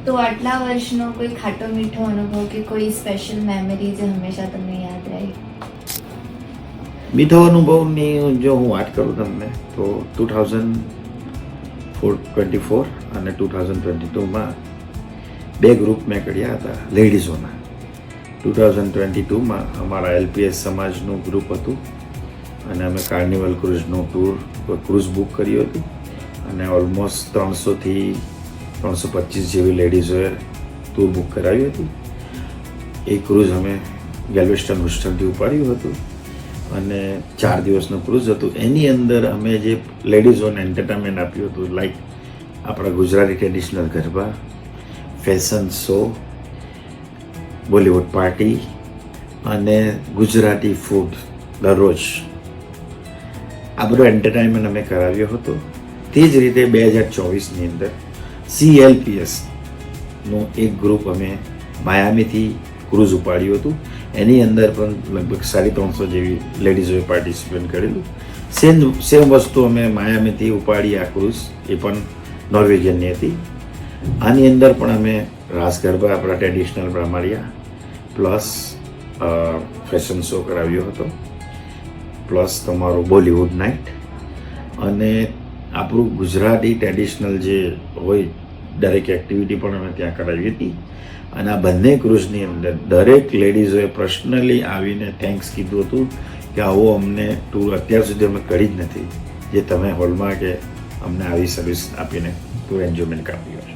તો આટલા વર્ષનો કોઈ ખાટો મીઠો અનુભવ કે કોઈ સ્પેશિયલ મેમરી જે હંમેશા તમને યાદ રહી? મીઠો અનુભવની જો હું વાત કરું તમને તો 2024 અને 2022માં બે ગ્રુપ મેં કર્યા હતા લેડીઝોના. 2022માં અમારા LPS સમાજનું ગ્રુપ હતું અને અમે કાર્નિવલ ક્રૂઝનું ક્રૂઝ બુક કર્યું હતું અને ઓલમોસ્ટ 300થી 325 જેવી લેડીઝોએ ટૂર બુક કરાવ્યું હતું. એ ક્રૂઝ અમે ગેલ્વેસ્ટન હોસ્ટલથી ઉપાડ્યું હતું અને 4 દિવસનું ક્રૂઝ હતું. એની અંદર અમે જે લેડીઝોને એન્ટરટેનમેન્ટ આપ્યું હતું, લાઈક આપણા Gujarati traditional garba, fashion show, Bollywood party અને ગુજરાતી ફૂડ દરરોજ આ બધો એન્ટરટેનમેન્ટ અમે કરાવ્યો હતો. તે જ રીતે 2024ની અંદર CLPSનું એક ગ્રુપ અમે માયામીથી ક્રૂઝ ઉપાડ્યું હતું. એની અંદર પણ લગભગ 350 જેવી લેડીઝોએ પાર્ટિસિપેટ કરેલું. સેમ વસ્તુ અમે માયામીથી ઉપાડી આ ક્રૂઝ, એ પણ નોર્વેજિયનની હતી. આની અંદર પણ અમે રાસ ગરબા આપણા ટ્રેડિશનલ બ્રાહ્મણિયા પ્લસ ફેશન શો કરાવ્યો હતો, પ્લસ તમારું બોલિવૂડ નાઇટ અને આપણું ગુજરાતી ટ્રેડિશનલ જે હોય દરેક એક્ટિવિટી પણ અમે ત્યાં કરાવી હતી. અને આ બંને ક્રૂઝની અંદર દરેક લેડીઝોએ પર્સનલી આવીને થેન્ક્સ કીધું હતું કે આવો અમને ટૂર અત્યાર સુધી અમે કરી જ નથી, જે તમે હોલમાં કે અમને આવી સર્વિસ આપીને ટૂર એન્જોયમેન્ટ કાપ્યું છે.